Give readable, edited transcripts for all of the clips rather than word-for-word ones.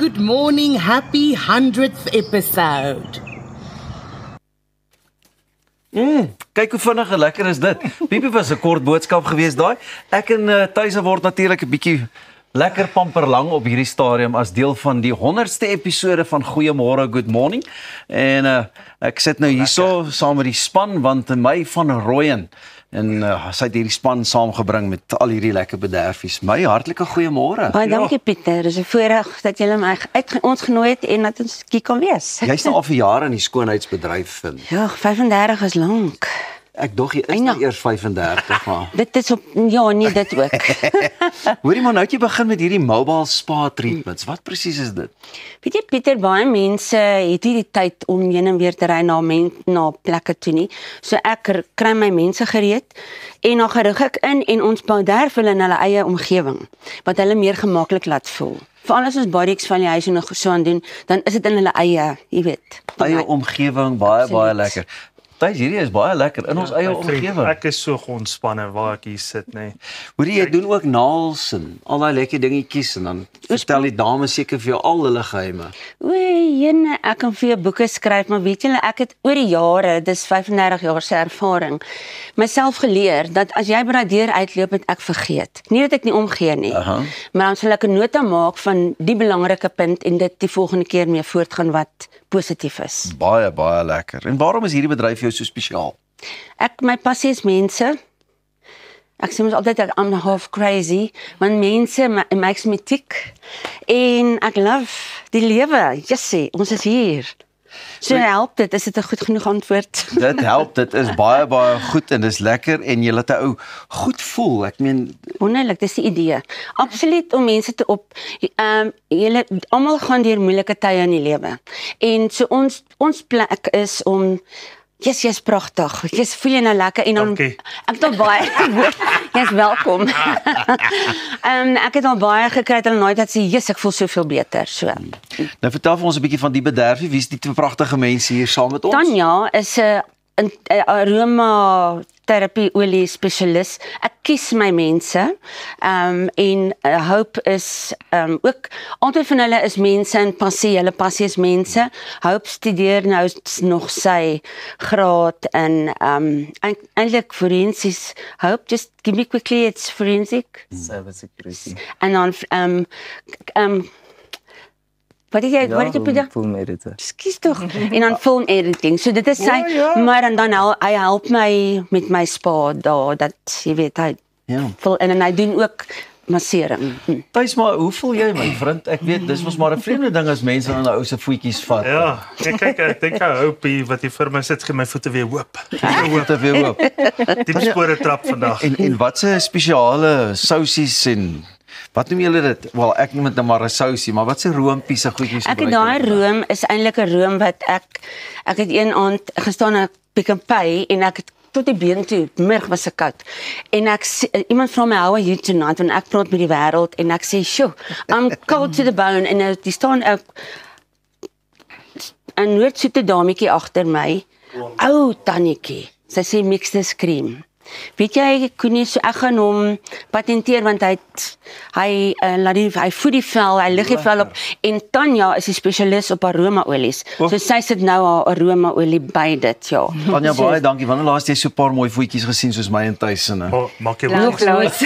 good morning, happy 100th episode. Kyk hoe vinnig en lekker is dit. Piepie was 'n kort boodskap geweest daai. Ek en Thuise word natuurlik 'n bietjie lekker pamperlang op hierdie stadium as deel van die 100ste episode van Goeiemôre, Good Morning. En ek sit nou hierso saam met die span want my van Rooyen en sy het hierdie span saamgebring met al hierdie lekker bederfies. My hartlike goeiemôre. Baie dankie Pieter, dis 'n voorreg dat julle my ons genooi het en dat ons hier kan wees. Jy's nou al vir jare in die skoonheidsbedryf vind. Ja, 35 is lank. Ek dog jy is nou eers 35 maar. Dit is op ja, nee dit ook. Hoorie maar nou het jy begin met hierdie mobile spa treatments. Wat presies is dit? Weet jy Pieter, baie mense het nie die tyd om heen en weer te ry na plekke toe nie. So ek kry my mense gereed en dan gerig ek in en ons bederf hulle in hulle eie omgewing wat hulle meer gemaklik laat voel. Veral as ons body exfoliation nog so aan doen, dan is dit in hulle eie, jy weet. Eie omgewing, baie lekker. Thys, hierdie is baie lekker in ons eie omgewing. Ek is so ontspanne waar ek hier sit, nee. Hoorie, jy doen ook naels en al daai lekker dingetjies en dan vertel die dames seker vir jou al hulle geheime. Oei, jene, ek kan vir jou boeke skryf, maar weet julle, ek het oor die jare, dis 35 jaar se ervaring, myself geleer dat as jy by daai deur uitloop het ek vergeet. Nie dat ek nie omgee nie, maar dan sal ek 'n nota maak van die belangrike punt en dit die volgende keer mee voortgaan wat positief is. Baie lekker. En waarom is hierdie bedryf jou so spesiaal? My passie is mense. Ek sê mos altyd I'm half crazy, want mense makes me tick. En ek love die lewe. Jessie, ons is hier. So help dit, is dit 'n goed genoeg antwoord? Dit help, dit is baie goed en dis lekker en jy laat 'n ou goed voel. Ek meen wonderlik, dis die idee. Absoluut om mense te julle almal gaan deur moeilike tye in die lewe. En so ons plek is om jy's pragtig. Jy's voel jy nou lekker en dan ek het al baie jy's welkom. Ek het al baie gekry dat hulle nooit dat sê, "Jess, ek voel soveel beter." So. Nou vertel vir ons 'n bietjie van die bederfie. Wie is die twee pragtige mense hier saam met ons? Tanya is 'n aromaterapie olie spesialis. Ek kies my mense. En Hope is ook altyd van hulle is mense in passie. Hulle passie is mense. Hope studeer nou nog sy graad in eintlik forensies. Hope, just give me quickly, it's forensic cybersecurity. En dan wat het jy Pieter? Film editor. Skus tog. En dan film editing. So dit is sy, maar dan hy help my met my spa daar dat jy weet hy vul in en hy doen ook massering. Thys, maar hoe voel jy my vriend? Ek weet dis was maar 'n vreemde ding as mense aan 'n ou se voetjies vat. Ja, kyk ek dink hy hoop wat hier vir my sit gee my voete weer hoop. Diep spore trap vandag. En wat se spesiale sousies en wat noem julle dit? Wel, ek noem dit nou maar 'n sousie, maar wat se roompies se goedjies gebruik jy? Ek het daai room is eintlik 'n room wat ek het een aand gestaan in Pick n Pay en ek het tot die been toe, middag was ek koud. En iemand vra my, "How are you tonight?" Want ek praat met die wêreld en ek sê, "Sjoe, I'm cold to the bone." En die staan 'n noordsoete dametjie agter my. Ou tannetjie. Sy sê mix this cream. Weet jy, Koenie, so ek gaan hom patenteer want hy voed die vel, hy lig die vel op en Tanya is 'n spesialis op aromaolies. So sy sit nou haar aromaolie by dit, ja. Tanya, baie dankie. Wanneer laas jy so 'n paar mooi voetjies gesien soos my en Tuisene? Maak jy nog nooit.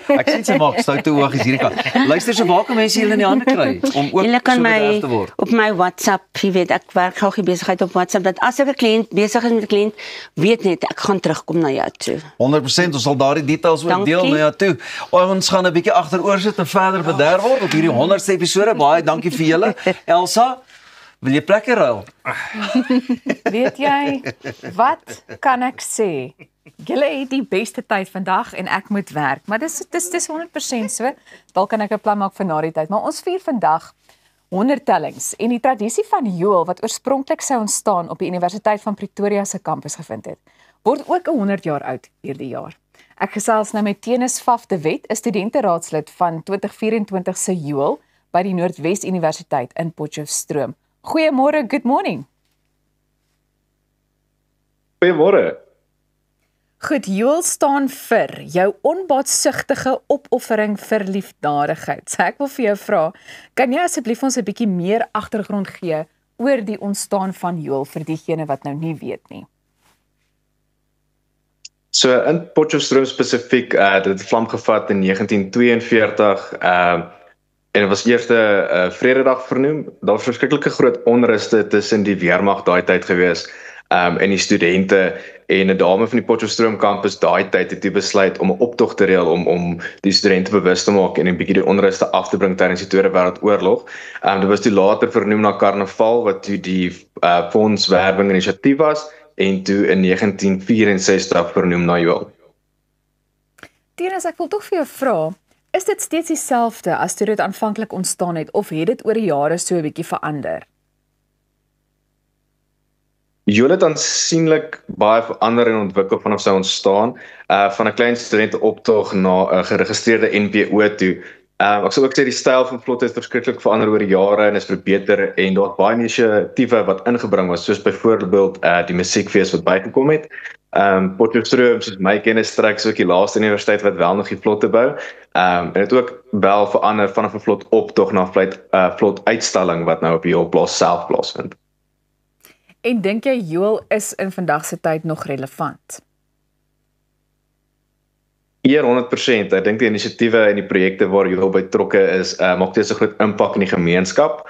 Ek sien sy maak stoute oogies hierdie kant. Luister, so waar kan mense julle in die hande kry om ook julle kan so my bederf te word? op my WhatsApp, jy weet, ek werk graag die besigheid op WhatsApp dat as ek 'n kliënt besig is met 'n kliënt, weet net ek gaan terugkom na jou toe. 100%, ons sal daardie details ook deel na jou toe. Ons gaan 'n bietjie agteroor sit en verder bederf word op hierdie 100ste episode. Baie dankie vir julle. Elsa, wil jy plekke ruil? Weet jy, wat kan ek sê? Julle het die beste tyd vandag en ek moet werk, maar dis 100% so. Dalk kan ek 'n plan maak vir na die tyd, maar ons vier vandag 100 tellings en die tradisie van Joel wat oorspronklik sou ontstaan op die Universiteit van Pretoria se kampus gevind het, word ook 100 jaar oud hierdie jaar. Ek gesels nou met Tenis Faf de Wet, 'n studenteraadslid van 2024 se Joel by die Noordwes Universiteit in Potchefstroom. Goeiemôre, good morning. Goeiemôre. Goed, Joel staan vir jou onbaatsigtige opoffering vir liefdadigheid. So ek wil vir jou vra, kan jy asseblief ons 'n bietjie meer agtergrond gee oor die ontstaan van Joel vir diegene wat nou nie weet nie? So in Potchefstroom spesifiek, dit het vlam gevat in 1942, en dit was eers 'n Vrededag vernoem. Daar was verskriklike groot onruste tussen die weermag daai tyd gewees, en die studente, en 'n dame van die Potchefstroom kampus daai tyd het besluit om 'n optog te reël om die studente bewus te maak en 'n bietjie die onruste af te bring tydens die Tweede Wêreldoorlog. Dit was toe later vernoem na Karnaval, wat toe die fondswerwing inisiatief was, en toe in 1964 vernoem na Joel. Tienes, ek wil tog vir jou vra, is dit steeds dieselfde as toe dit aanvanklik ontstaan het, of het dit oor die jare so 'n bietjie verander? Joel het aansienlik baie verander en ontwikkel vanaf sy ontstaan, van 'n klein studenteoptog na 'n geregistreerde NPO toe. Ek sou ook sê die styl van vlot het verskriklik verander oor die jare en is verbeter, en daar het baie inisiatiewe wat ingebring was, soos byvoorbeeld die musiekfees wat bygekom het. Potchefstroom, soos my kennis strek, is ook die laaste universiteit wat wel nog die vlot te bou. En het ook wel verander vanaf 'n vlot optog na 'n vlot uitstalling wat nou op die plaas self plaasvind. En dink jy Joel is in vandag se tyd nog relevant? Eer 100%. Ek dink die inisiatiewe en die projekte waar Joel betrokke is, maak steeds 'n groot impak in die gemeenskap.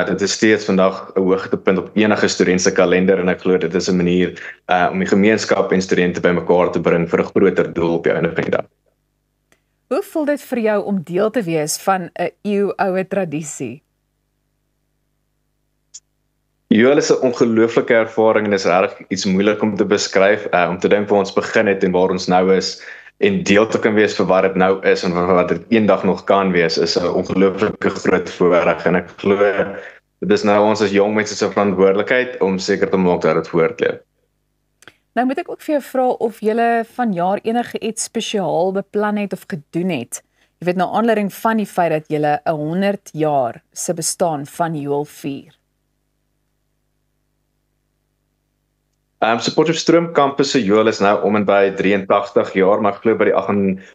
Dit is steeds vandag 'n hoogtepunt op enige student se kalender, en ek glo dit is 'n manier om die gemeenskap en studente bymekaar te bring vir 'n groter doel op die einde van die dag. Hoe voel dit vir jou om deel te wees van 'n eeuoue tradisie? Joel is 'n ongelooflike ervaring en is regtig iets moeilik om te beskryf, om te dink waar ons begin het en waar ons nou is, en deel te kan wees vir wat dit nou is en wat dit eendag nog kan wees, is 'n ongelooflike groot voorreg, en ek glo dit is nou ons as jong mense se verantwoordelikheid om seker te maak dat dit voortleef. Nou moet ek ook vir jou vra of jy vanjaar enige iets spesiaal beplan het of gedoen het. Jy weet, na aanleiding van die feit dat jy 'n 100 jaar se bestaan van Joel vier. Potchefstroom kampus se Joel is nou om en by 83 jaar, maar ek glo by die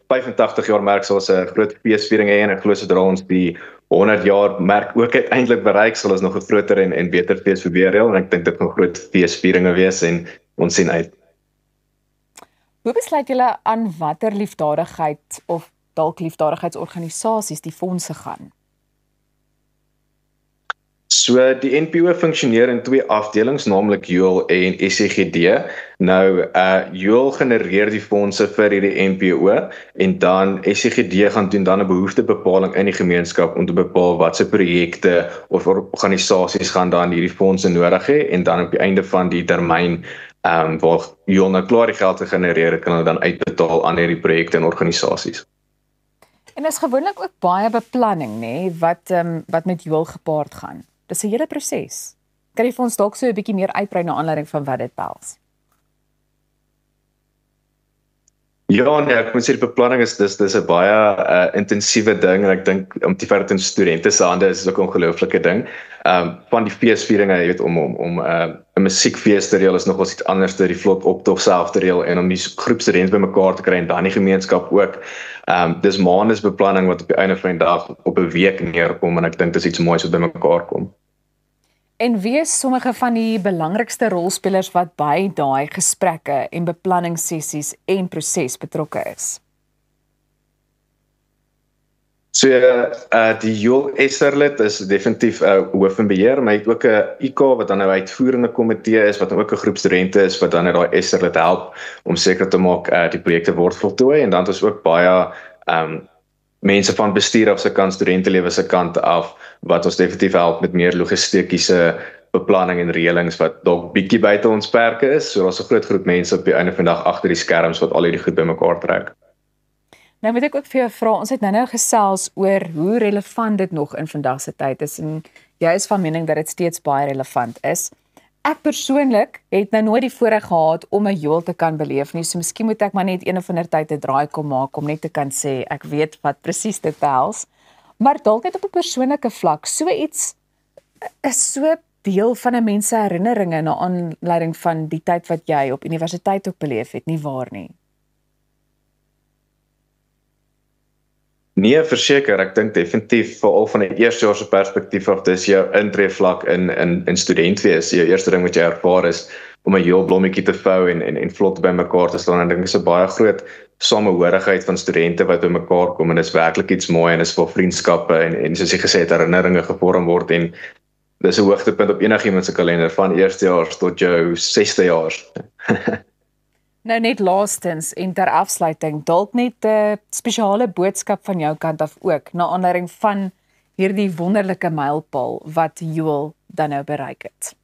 85 jaar merk sal ons 'n groot feesviering hê, en ek glo sodra ons die 100 jaar merk ook uiteindelik bereik, sal ons nog 'n groter en beter fees verbeerel, en ek dink dit gaan groot feesvieringe wees, en ons sien uit. Hoe besluit julle aan watter liefdadigheid of dalk liefdadigheidsorganisasies die fondse gaan? So die NPO funksioneer in twee afdelings, naamlik Joel en SCGD. Nou Joel genereer die fondse vir hierdie NPO, en dan SCGD gaan doen dan 'n behoeftebepaling in die gemeenskap om te bepaal watse projekte of organisasies gaan dan hierdie fondse nodig hê, en dan op die einde van die termyn waar Joel nou klaar die geld gegenereer het, kan hulle dan uitbetaal aan hierdie projekte en organisasies. En is gewoonlik ook baie beplanning, nê, wat met Joel gepaard gaan. Dis 'n hele proses. Kan jy vir ons dalk so 'n bietjie meer uitbrei na aanleiding van wat dit behels? Ja, nee, ek moet sê die beplanning is dis 'n baie intensiewe ding, en ek dink om te vat in studente se hande is ook 'n ongelooflike ding. Van die feesvieringe, jy weet, om 'n musiekfees te reël is nog iets anders, die vlot optog self te reël, en om die groep studente bymekaar te kry en dan die gemeenskap ook. Dis maandesbeplanning wat op die einde van die dag op 'n week neerkom, en ek dink dis iets moois wat bymekaar kom. En wie is sommige van die belangrikste rolspelers wat by daai gesprekke en beplanningssessies en proses betrokke is? So die Joel Esserlet is definitief hoof en beheer, maar hy het ook 'n IK wat dan nou uitvoerende komitee is, wat dan ook 'n groep studente is wat dan net daai Esserlet help om seker te maak die projekte word voltooi, en dan het ons ook baie mense van bestuur af se kant, studentelewe se kant af, wat ons definitief help met meer logistiese beplanning en reëlings wat dalk bietjie buite ons perke is. So daar's 'n groot groep mense op die einde van die dag agter die skerms wat al hierdie goed bymekaar trek. Nou moet ek ook vir jou vra, ons het nou gesels oor hoe relevant dit nog in vandag se tyd is, en jy is van mening dat dit steeds baie relevant is. Ek persoonlik het nou nooit die voorreg gehad om 'n Joel te kan beleef nie, so miskien moet ek maar net een of ander tyd 'n draai kom maak om net te kan sê ek weet wat presies dit behels. Maar dalk net op 'n persoonlike vlak, so iets is so deel van 'n mens se herinneringe na aanleiding van die tyd wat jy op universiteit ook beleef het, nie waar nie? Nee, verseker, ek dink definitief veral van 'n eerstejaars se perspektief af, dis jou intreevlak in student wees. Jou eerste ding wat jy ervaar is om 'n heel blommetjie te vou en vlot bymekaar te staan. En ek dink dis 'n baie groot samehorigheid van studente wat bymekaar kom en dis werklik iets mooi en is vir vriendskappe en soos jy gesê het, herinneringe gevorm word en dis 'n hoogtepunt op enigiemand se kalender van eerstejaars tot jou 6stejaars. Nou net laastens en ter afsluiting, dalk net 'n spesiale boodskap van jou kant af ook, na aanleiding van hierdie wonderlike mylpaal wat Joel dan nou bereik het.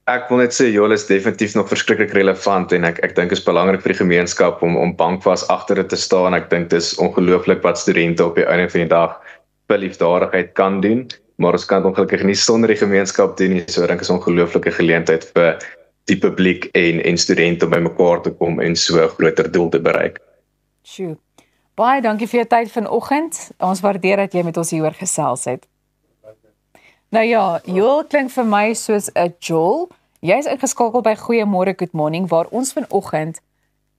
Ek wil net sê Joel is definitief nog verskriklik relevant en ek dink is belangrik vir die gemeenskap om bankvas agter dit te staan. Ek dink dis ongelooflik wat studente op die einde van die dag vir liefdadigheid kan doen, maar ons kan ongelukkig nie sonder die gemeenskap doen nie. So ek dink is 'n ongelooflike geleentheid vir die publiek en studente om bymekaar te kom en so 'n groter doel te bereik. Sjoe. Baie dankie vir jou tyd vanoggend. Ons waardeer dat jy met ons hieroor gesels het. Nou ja, Joel klink vir my soos 'n Joel. Jy's ingeskakel by Goeiemôre Good Morning waar ons vanoggend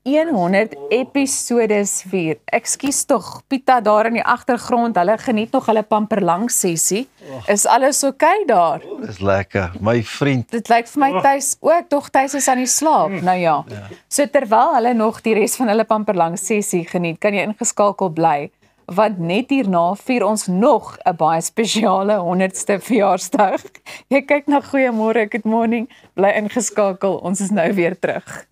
100 episodes vier. Ekskuus tog, Pieter daar in die agtergrond, hulle geniet nog hulle pamperlang sessie. Is alles oukei daar? Dis lekker, my vriend. Dit lyk vir my tuis ook, tog tuis is aan die slaap. Nou ja. So terwyl hulle nog die res van hulle pamperlang sessie geniet, kan jy ingeskakel bly, want net hierna vier ons nog 'n baie spesiale 100ste verjaarsdag. Jy kyk na Goeiemôre Good Morning, bly ingeskakel, ons is nou weer terug.